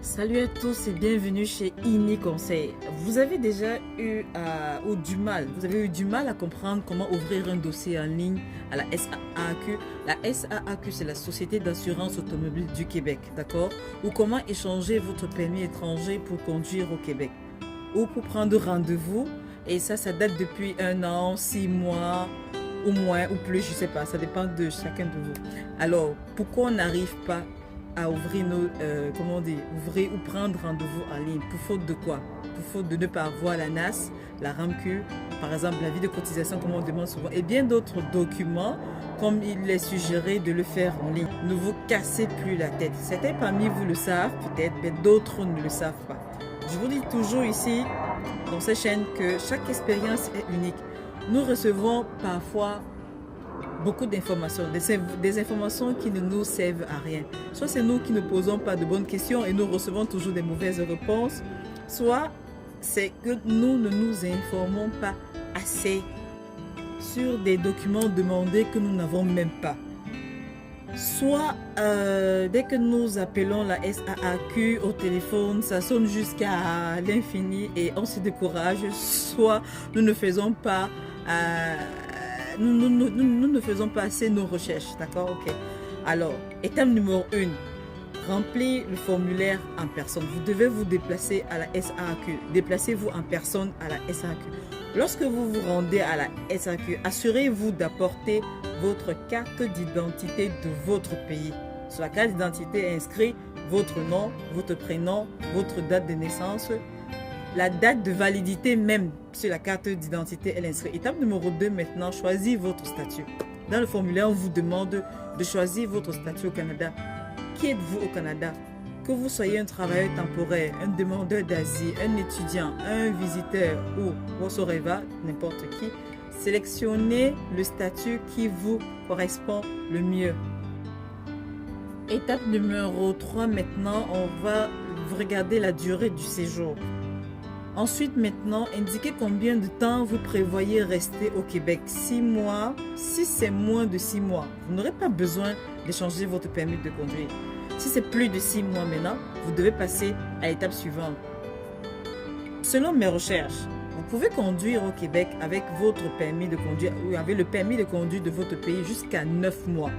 Salut à tous et bienvenue chez INI Conseil. Vous avez déjà eu du mal à comprendre comment ouvrir un dossier en ligne à la SAAQ. La SAAQ, c'est la Société d'assurance automobile du Québec, d'accord? Ou comment échanger votre permis étranger pour conduire au Québec. Ou pour prendre rendez-vous. Et ça date depuis 1 an, 6 mois, ou moins, ou plus, je sais pas. Ça dépend de chacun de vous. Alors, pourquoi on n'arrive pas à ouvrir ouvrir ou prendre rendez-vous en ligne? Pour faute de quoi? Pour faute de ne pas avoir la NAS, la RAMQ, par exemple l'avis de cotisation comme on demande souvent, et bien d'autres documents, comme il est suggéré de le faire en ligne. Ne vous cassez plus la tête. Certains parmi vous le savent peut-être, mais d'autres ne le savent pas. Je vous dis toujours ici, dans cette chaîne, que chaque expérience est unique. Nous recevons parfois beaucoup d'informations, des informations qui ne nous servent à rien. Soit c'est nous qui ne posons pas de bonnes questions et nous recevons toujours des mauvaises réponses, soit c'est que nous ne nous informons pas assez sur des documents demandés que nous n'avons même pas. Soit dès que nous appelons la SAAQ au téléphone, ça sonne jusqu'à l'infini et on se décourage, soit nous ne faisons pas nous ne faisons pas assez nos recherches, d'accord? Ok. Alors, étape numéro 1, remplir le formulaire en personne. Vous devez vous déplacer à la SAAQ. Déplacez-vous en personne à la SAAQ. Lorsque vous vous rendez à la SAAQ, assurez-vous d'apporter votre carte d'identité de votre pays. Sur la carte d'identité est inscrit votre nom, votre prénom, votre date de naissance, la date de validité même sur la carte d'identité est inscrite. Étape numéro 2 maintenant, choisissez votre statut. Dans le formulaire, on vous demande de choisir votre statut au Canada. Qui êtes-vous au Canada? Que vous soyez un travailleur temporaire, un demandeur d'asile, un étudiant, un visiteur ou whatsoever, n'importe qui, sélectionnez le statut qui vous correspond le mieux. Étape numéro 3 maintenant, on va regarder la durée du séjour. Ensuite, maintenant, indiquez combien de temps vous prévoyez rester au Québec. 6 mois. Si c'est moins de 6 mois, vous n'aurez pas besoin d'échanger votre permis de conduire. Si c'est plus de 6 mois maintenant, vous devez passer à l'étape suivante. Selon mes recherches, vous pouvez conduire au Québec avec votre permis de conduire ou avec le permis de conduire de votre pays jusqu'à 9 mois.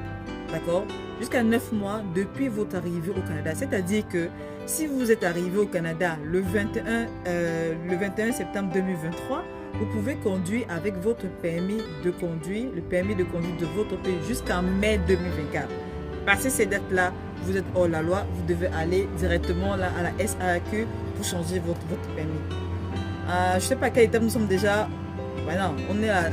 D'accord? Jusqu'à 9 mois depuis votre arrivée au Canada. C'est-à-dire que si vous êtes arrivé au Canada le 21 septembre 2023, vous pouvez conduire avec votre permis de conduire, le permis de conduire de votre pays jusqu'en mai 2024. Passé ces dates-là, vous êtes hors la loi, vous devez aller directement là, à la SAAQ pour changer votre permis. Je ne sais pas à quelle étape nous sommes déjà. Voilà, on est à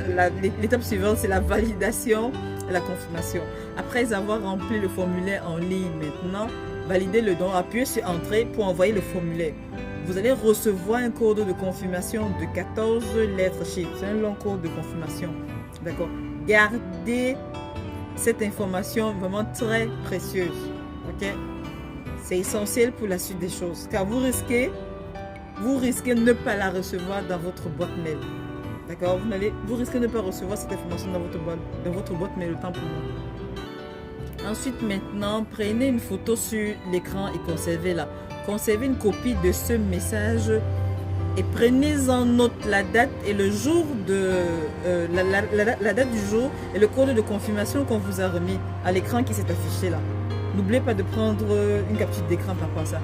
l'étape suivante, c'est la validation et la confirmation. Après avoir rempli le formulaire en ligne maintenant, validez le don, appuyez sur Entrée pour envoyer le formulaire. Vous allez recevoir un code de confirmation de 14 lettres chiffres. C'est un long code de confirmation. D'accord? Gardez cette information vraiment très précieuse. Ok? C'est essentiel pour la suite des choses. Car vous risquez de ne pas la recevoir dans votre boîte mail. D'accord? Vous risquez de ne pas recevoir cette information dans votre boîte mail, le temps pour moi. Ensuite, maintenant, prenez une photo sur l'écran et conservez-la. Conservez une copie de ce message et prenez en note la date et le jour la date du jour et le code de confirmation qu'on vous a remis à l'écran qui s'est affiché là. N'oubliez pas de prendre une capture d'écran par rapport à ça.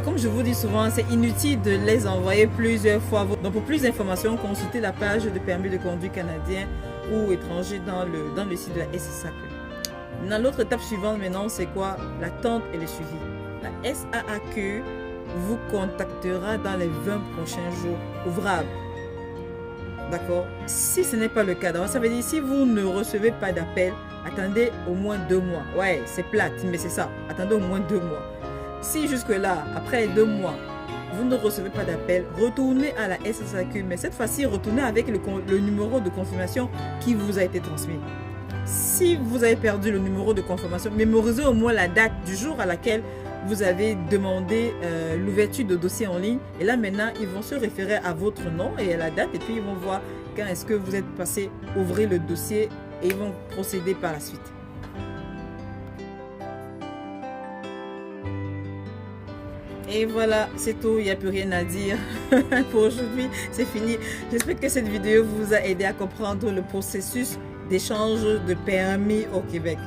Comme je vous dis souvent, c'est inutile de les envoyer plusieurs fois. Donc pour plus d'informations, consultez la page de permis de conduire canadien ou étranger dans le site de la SAAQ. Dans l'autre étape suivante maintenant, c'est quoi? L'attente et le suivi. La SAAQ vous contactera dans les 20 prochains jours ouvrables. D'accord? Si ce n'est pas le cas, ça veut dire si vous ne recevez pas d'appel, attendez au moins 2 mois. Ouais, c'est plate, mais c'est ça. Attendez au moins 2 mois. Si jusque-là, après 2 mois, vous ne recevez pas d'appel, retournez à la SAAQ, mais cette fois-ci, retournez avec le numéro de confirmation qui vous a été transmis. Si vous avez perdu le numéro de confirmation, mémorisez au moins la date du jour à laquelle vous avez demandé l'ouverture de dossier en ligne. Et là, maintenant, ils vont se référer à votre nom et à la date. Et puis, ils vont voir quand est-ce que vous êtes passé ouvrir le dossier et ils vont procéder par la suite. Et voilà, c'est tout, il n'y a plus rien à dire. Pour aujourd'hui, c'est fini. J'espère que cette vidéo vous a aidé à comprendre le processus d'échange de permis au Québec.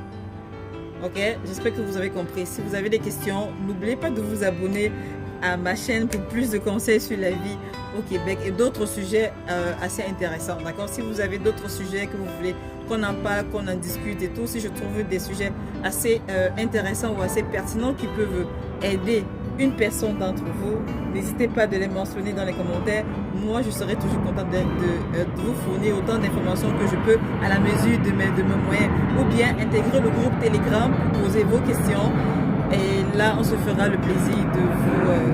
Ok, j'espère que vous avez compris. Si vous avez des questions, n'oubliez pas de vous abonner à ma chaîne pour plus de conseils sur la vie au Québec et d'autres sujets assez intéressants. D'accord? Si vous avez d'autres sujets que vous voulez qu'on en parle, qu'on en discute et tout, si je trouve des sujets assez intéressants ou assez pertinents qui peuvent aider une personne d'entre vous, n'hésitez pas de les mentionner dans les commentaires. Moi, je serai toujours contente de vous fournir autant d'informations que je peux à la mesure de mes moyens, ou bien intégrer le groupe Telegram pour poser vos questions. Et là, on se fera le plaisir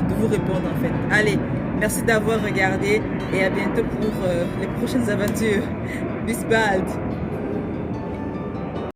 de vous répondre en fait. Allez, merci d'avoir regardé et à bientôt pour les prochaines aventures. Bis bald!